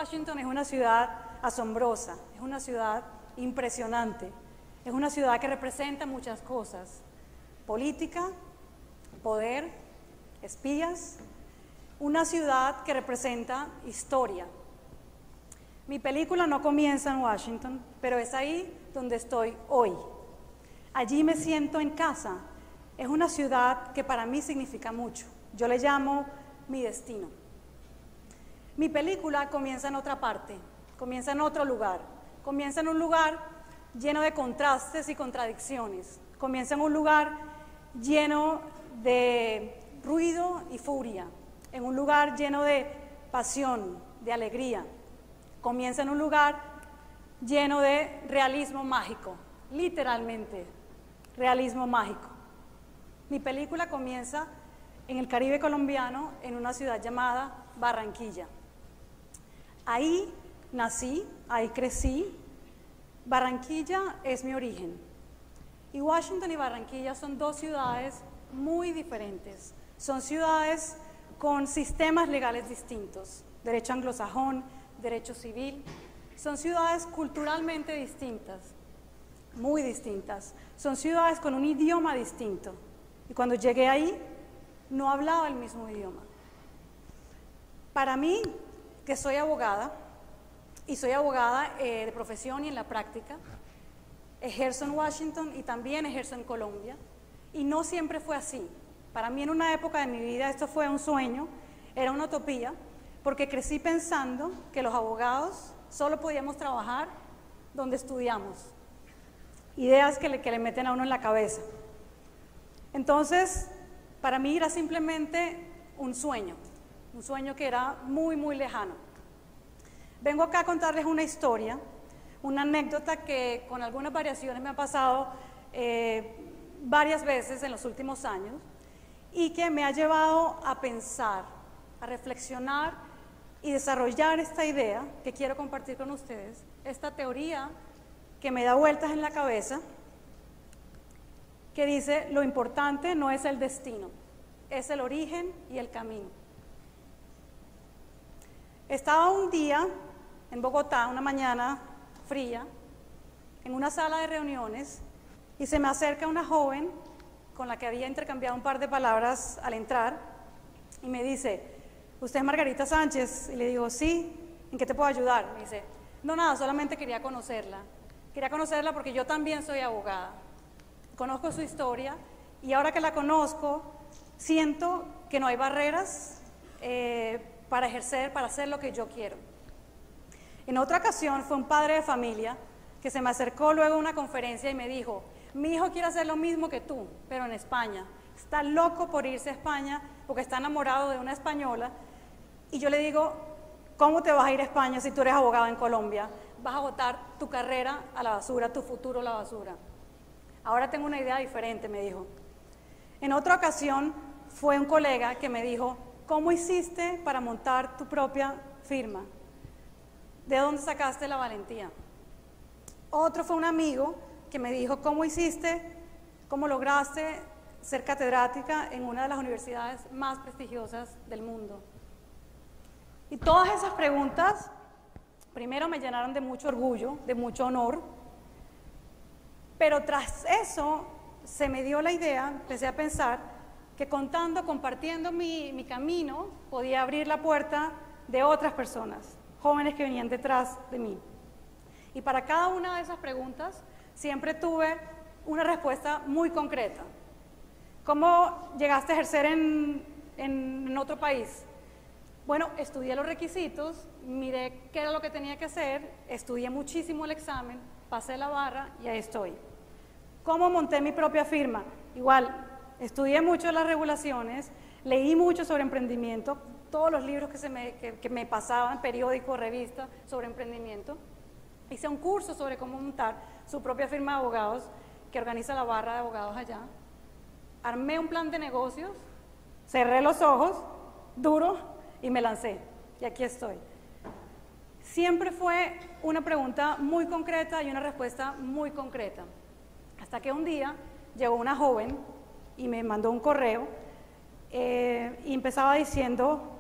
Washington es una ciudad asombrosa, es una ciudad impresionante, es una ciudad que representa muchas cosas: política, poder, espías, una ciudad que representa historia. Mi película no comienza en Washington, pero es ahí donde estoy hoy. Allí me siento en casa. Es una ciudad que para mí significa mucho. Yo le llamo mi destino. Mi película comienza en otra parte, comienza en otro lugar, comienza en un lugar lleno de contrastes y contradicciones, comienza en un lugar lleno de ruido y furia, en un lugar lleno de pasión, de alegría, comienza en un lugar lleno de realismo mágico, literalmente, realismo mágico. Mi película comienza en el Caribe colombiano, en una ciudad llamada Barranquilla. Ahí nací, ahí crecí. Barranquilla es mi origen. Y Washington y Barranquilla son dos ciudades muy diferentes. Son ciudades con sistemas legales distintos, derecho anglosajón, derecho civil. Son ciudades culturalmente distintas, muy distintas. Son ciudades con un idioma distinto. Y cuando llegué ahí, no hablaba el mismo idioma. Para mí, que soy abogada, y soy abogada de profesión y en la práctica, ejerzo en Washington y también ejerzo en Colombia, y no siempre fue así. Para mí en una época de mi vida esto fue un sueño, era una utopía, porque crecí pensando que los abogados solo podíamos trabajar donde estudiamos. Ideas que le meten a uno en la cabeza. Entonces, para mí era simplemente un sueño que era muy, muy lejano. Vengo acá a contarles una historia, una anécdota que con algunas variaciones me ha pasado varias veces en los últimos años y que me ha llevado a pensar, a reflexionar y desarrollar esta idea que quiero compartir con ustedes, esta teoría que me da vueltas en la cabeza, que dice: lo importante no es el destino, es el origen y el camino. Estaba un día en Bogotá, una mañana fría, en una sala de reuniones, y se me acerca una joven con la que había intercambiado un par de palabras al entrar, y me dice: ¿usted es Margarita Sánchez? Y le digo: sí. ¿En qué te puedo ayudar? Me dice: no, nada, solamente quería conocerla. Quería conocerla porque yo también soy abogada. Conozco su historia y ahora que la conozco, siento que no hay barreras para ejercer, para hacer lo que yo quiero. En otra ocasión fue un padre de familia que se me acercó luego a una conferencia y me dijo: mi hijo quiere hacer lo mismo que tú, pero en España. Está loco por irse a España porque está enamorado de una española. Y yo le digo: ¿cómo te vas a ir a España si tú eres abogado en Colombia? Vas a botar tu carrera a la basura, tu futuro a la basura. Ahora tengo una idea diferente, me dijo. En otra ocasión fue un colega que me dijo: ¿cómo hiciste para montar tu propia firma? ¿De dónde sacaste la valentía? Otro fue un amigo que me dijo: ¿cómo hiciste, cómo lograste ser catedrática en una de las universidades más prestigiosas del mundo? Y todas esas preguntas, primero me llenaron de mucho orgullo, de mucho honor, pero tras eso se me dio la idea, empecé a pensar que contando, compartiendo mi camino, podía abrir la puerta de otras personas, jóvenes que venían detrás de mí. Y para cada una de esas preguntas siempre tuve una respuesta muy concreta. ¿Cómo llegaste a ejercer en otro país? Bueno, estudié los requisitos, miré qué era lo que tenía que hacer, estudié muchísimo el examen, pasé la barra y ahí estoy. ¿Cómo monté mi propia firma? Igual, estudié mucho las regulaciones, leí mucho sobre emprendimiento, todos los libros que me pasaban, periódicos, revistas sobre emprendimiento. Hice un curso sobre cómo montar su propia firma de abogados que organiza la barra de abogados allá. Armé un plan de negocios, cerré los ojos, duro, y me lancé. Y aquí estoy. Siempre fue una pregunta muy concreta y una respuesta muy concreta. Hasta que un día llegó una joven y me mandó un correo y empezaba diciendo: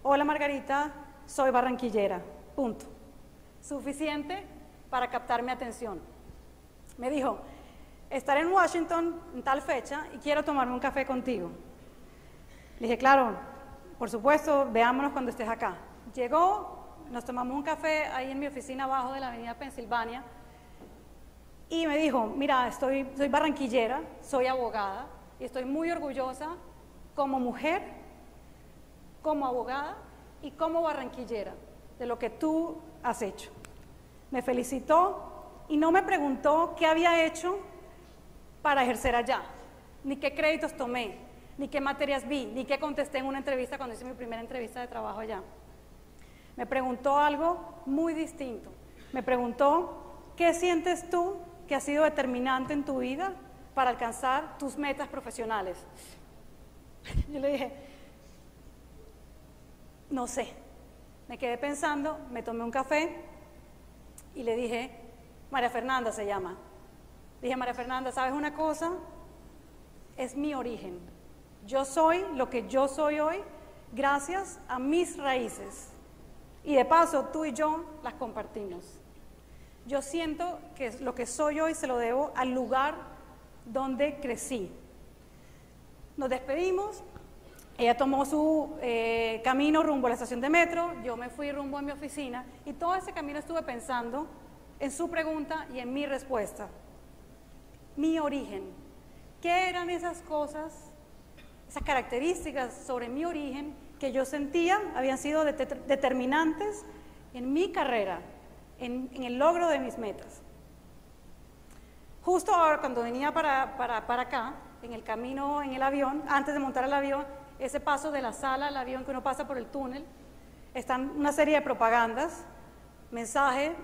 hola Margarita, soy barranquillera. punto. Suficiente para captar mi atención. Me dijo, estaré en Washington en tal fecha y quiero tomarme un café contigo. Le dije, claro, por supuesto, veámonos cuando estés acá. Llegó, nos tomamos un café ahí en mi oficina abajo de la avenida Pensilvania y me dijo, mira, soy barranquillera, soy abogada y estoy muy orgullosa como mujer, como abogada y como barranquillera de lo que tú has hecho. Me felicitó y no me preguntó qué había hecho para ejercer allá, ni qué créditos tomé, ni qué materias vi, ni qué contesté en una entrevista cuando hice mi primera entrevista de trabajo allá. Me preguntó algo muy distinto. Me preguntó, ¿qué sientes tú que ha sido determinante en tu vida para alcanzar tus metas profesionales? Yo le dije, no sé. Me quedé pensando, me tomé un café y le dije, María Fernanda se llama. Dije, María Fernanda, ¿sabes una cosa? Es mi origen. Yo soy lo que yo soy hoy gracias a mis raíces. Y de paso, tú y yo las compartimos. Yo siento que lo que soy hoy se lo debo al lugar donde crecí. Nos despedimos, ella tomó su camino rumbo a la estación de metro, yo me fui rumbo a mi oficina y todo ese camino estuve pensando en su pregunta y en mi respuesta. Mi origen. ¿Qué eran esas cosas, esas características sobre mi origen que yo sentía habían sido determinantes en mi carrera, en el logro de mis metas? Justo ahora, cuando venía para acá, en el camino, en el avión, antes de montar el avión, ese paso de la sala al avión que uno pasa por el túnel, están una serie de propagandas, mensaje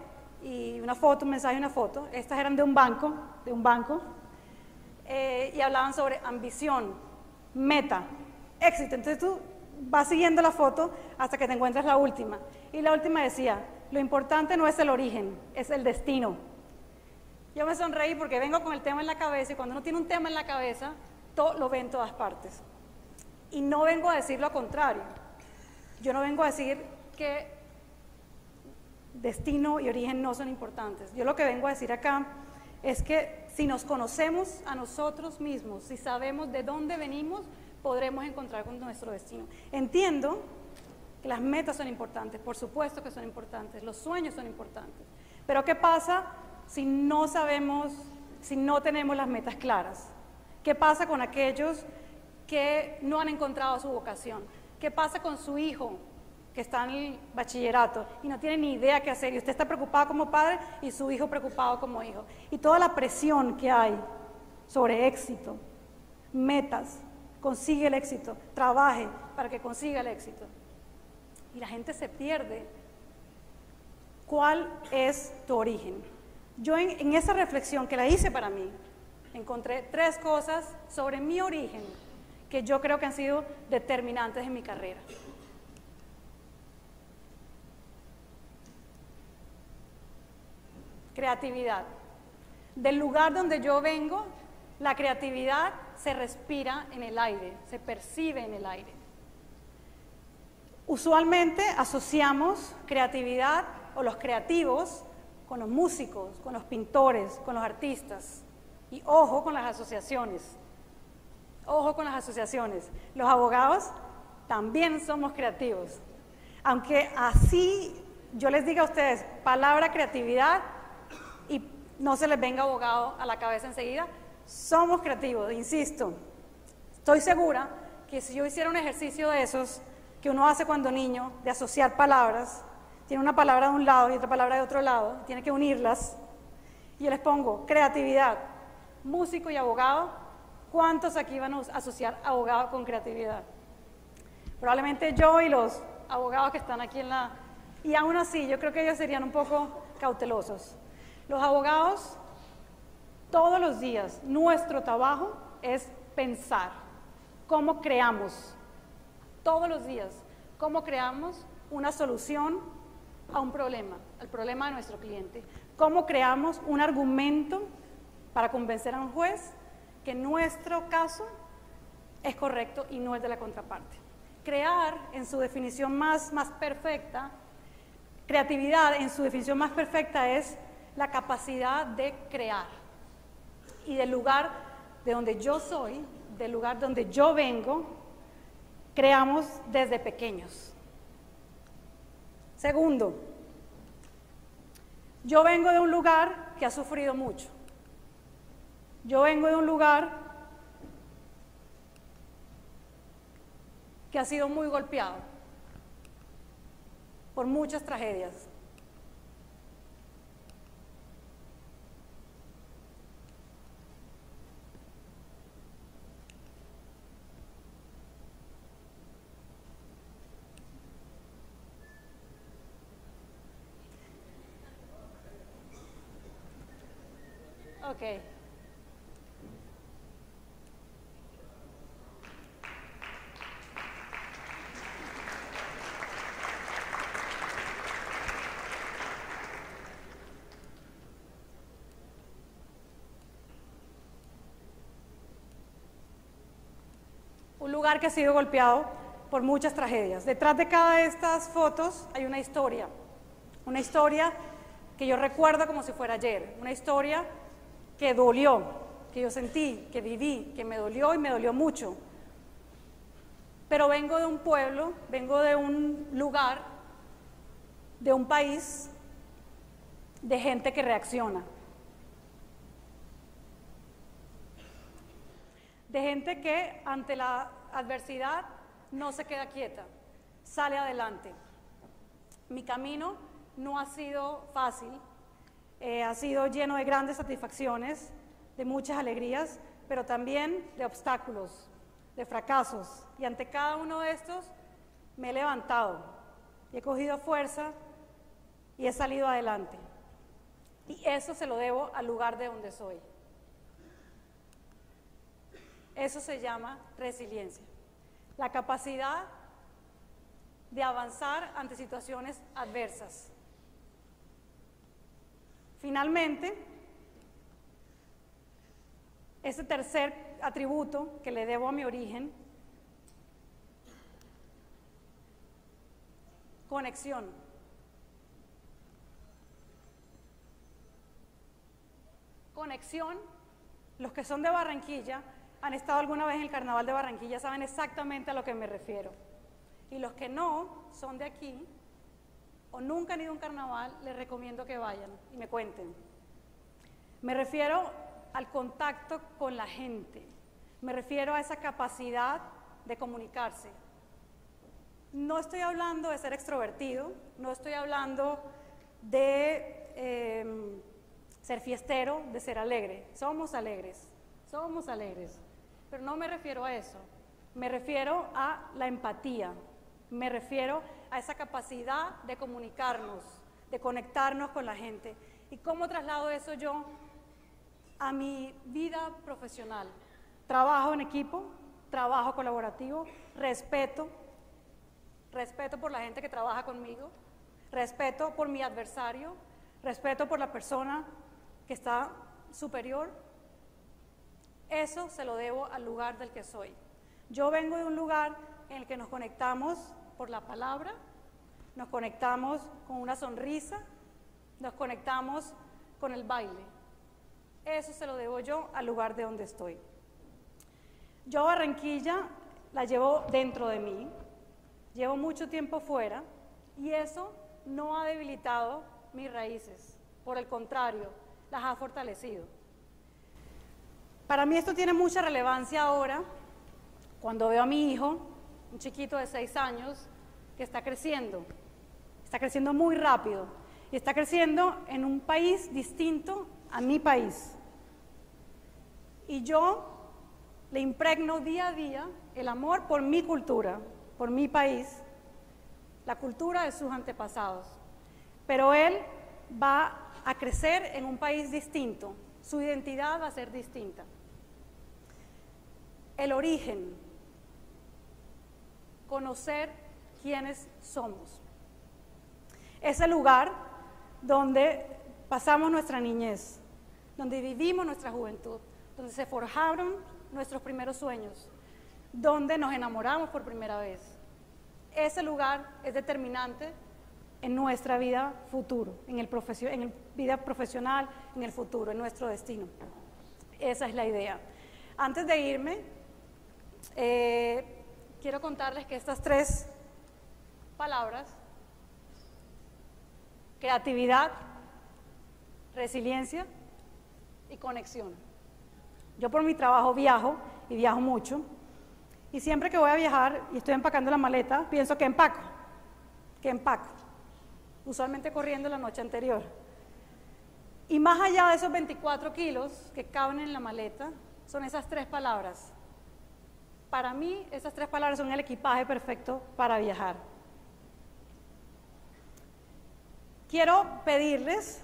y una foto, un mensaje y una foto. Estas eran de un banco, y hablaban sobre ambición, meta, éxito. Entonces tú vas siguiendo la foto hasta que te encuentras la última. Y la última decía, lo importante no es el origen, es el destino. Yo me sonreí porque vengo con el tema en la cabeza y cuando uno tiene un tema en la cabeza, todo lo ve en todas partes. Y no vengo a decir lo contrario. Yo no vengo a decir que destino y origen no son importantes. Yo lo que vengo a decir acá es que si nos conocemos a nosotros mismos, si sabemos de dónde venimos, podremos encontrar con nuestro destino. Entiendo que las metas son importantes, por supuesto que son importantes, los sueños son importantes, pero ¿qué pasa si no sabemos, si no tenemos las metas claras? ¿Qué pasa con aquellos que no han encontrado su vocación? ¿Qué pasa con su hijo que está en el bachillerato y no tiene ni idea qué hacer? Y usted está preocupado como padre y su hijo preocupado como hijo. Y toda la presión que hay sobre éxito, metas, consigue el éxito, trabaje para que consiga el éxito. Y la gente se pierde. ¿Cuál es tu origen? Yo en esa reflexión que la hice para mí, encontré 3 cosas sobre mi origen que yo creo que han sido determinantes en mi carrera. Creatividad. Del lugar donde yo vengo, la creatividad se respira en el aire, se percibe en el aire. Usualmente asociamos creatividad o los creativos con los músicos, con los pintores, con los artistas. Y ojo con las asociaciones. Ojo con las asociaciones. Los abogados también somos creativos. Aunque así yo les diga a ustedes palabra creatividad y no se les venga abogado a la cabeza enseguida, somos creativos, insisto. Estoy segura que si yo hiciera un ejercicio de esos que uno hace cuando niño, de asociar palabras, tiene una palabra de un lado y otra palabra de otro lado, tiene que unirlas, y yo les pongo creatividad, músico y abogado, ¿cuántos aquí van a asociar abogado con creatividad? Probablemente yo y los abogados que están aquí en la... Y aún así, yo creo que ellos serían un poco cautelosos. Los abogados, todos los días, nuestro trabajo es pensar cómo creamos, todos los días, cómo creamos una solución a un problema, al problema de nuestro cliente. Cómo creamos un argumento para convencer a un juez que nuestro caso es correcto y no el de la contraparte. Crear, en su definición más perfecta, Creatividad, en su definición más perfecta, es la capacidad de crear. Y del lugar de donde yo soy, del lugar donde yo vengo, creamos desde pequeños. Segundo, yo vengo de un lugar que ha sufrido mucho. Yo vengo de un lugar que ha sido muy golpeado por muchas tragedias. Ok. Un lugar que ha sido golpeado por muchas tragedias. Detrás de cada de estas fotos hay una historia que yo recuerdo como si fuera ayer, una historia que dolió, que yo sentí, que viví, que me dolió y me dolió mucho. Pero vengo de un pueblo, vengo de un lugar, de un país, de gente que reacciona. De gente que ante la adversidad no se queda quieta, sale adelante. Mi camino no ha sido fácil, ha sido lleno de grandes satisfacciones, de muchas alegrías, pero también de obstáculos, de fracasos. Y ante cada uno de estos me he levantado, y he cogido fuerza y he salido adelante. Y eso se lo debo al lugar de donde soy. Eso se llama resiliencia, la capacidad de avanzar ante situaciones adversas. Finalmente, este tercer atributo que le debo a mi origen, conexión. Conexión, los que son de Barranquilla, han estado alguna vez en el Carnaval de Barranquilla, saben exactamente a lo que me refiero. Y los que no son de aquí o nunca han ido a un carnaval, les recomiendo que vayan y me cuenten. Me refiero al contacto con la gente, me refiero a esa capacidad de comunicarse. No estoy hablando de ser extrovertido, no estoy hablando de ser fiestero, de ser alegre. Somos alegres, pero no me refiero a eso. Me refiero a la empatía, me refiero a esa capacidad de comunicarnos, de conectarnos con la gente. ¿Y cómo traslado eso yo a mi vida profesional? Trabajo en equipo, trabajo colaborativo, respeto por la gente que trabaja conmigo, respeto por mi adversario, respeto por la persona que está superior. Eso se lo debo al lugar del que soy. Yo vengo de un lugar en el que nos conectamos por la palabra, nos conectamos con una sonrisa, nos conectamos con el baile. Eso se lo debo yo al lugar de donde estoy. Yo Barranquilla la llevo dentro de mí, llevo mucho tiempo fuera y eso no ha debilitado mis raíces, por el contrario, las ha fortalecido. Para mí esto tiene mucha relevancia ahora, cuando veo a mi hijo, un chiquito de 6 años, que está creciendo muy rápido, y está creciendo en un país distinto a mi país. Y yo le impregno día a día el amor por mi cultura, por mi país, la cultura de sus antepasados. Pero él va a crecer en un país distinto, su identidad va a ser distinta. El origen, conocer quiénes somos. Ese lugar donde pasamos nuestra niñez, donde vivimos nuestra juventud, donde se forjaron nuestros primeros sueños, donde nos enamoramos por primera vez. Ese lugar es determinante en nuestra vida futuro, en el vida profesional, en el futuro, en nuestro destino. Esa es la idea. Antes de irme, quiero contarles que estas 3 palabras, creatividad, resiliencia y conexión. Yo por mi trabajo viajo, y viajo mucho, y siempre que voy a viajar y estoy empacando la maleta, pienso que empaco, usualmente corriendo la noche anterior. Y más allá de esos 24 kilos que caben en la maleta, son esas 3 palabras. Para mí, esas 3 palabras son el equipaje perfecto para viajar. Quiero pedirles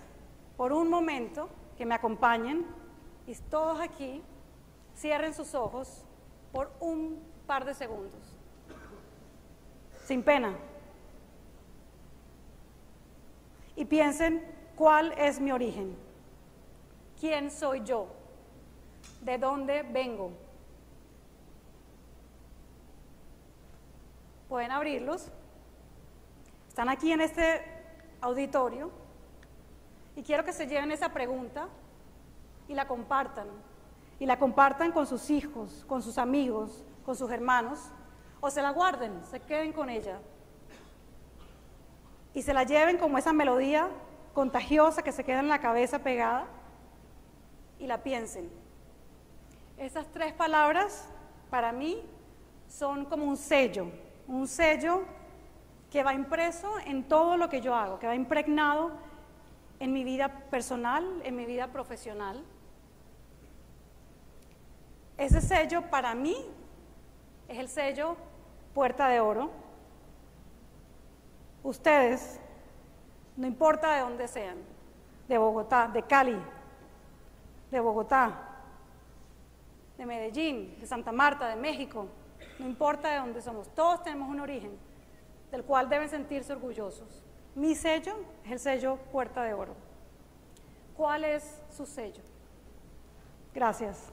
por un momento que me acompañen y todos aquí cierren sus ojos por un par de segundos, sin pena, y piensen cuál es mi origen, quién soy yo, de dónde vengo. Pueden abrirlos, están aquí en este auditorio y quiero que se lleven esa pregunta y la compartan con sus hijos, con sus amigos, con sus hermanos, o se la guarden, se queden con ella y se la lleven como esa melodía contagiosa que se queda en la cabeza pegada y la piensen. Esas 3 palabras para mí son como un sello que va impreso en todo lo que yo hago, que va impregnado en mi vida personal, en mi vida profesional. Ese sello para mí es el sello Puerta de Oro. Ustedes, no importa de dónde sean, de Bogotá, de Cali, de Bogotá, de Medellín, de Santa Marta, de México, no importa de dónde somos, todos tenemos un origen del cual deben sentirse orgullosos. Mi sello es el sello Puerta de Oro. ¿Cuál es su sello? Gracias.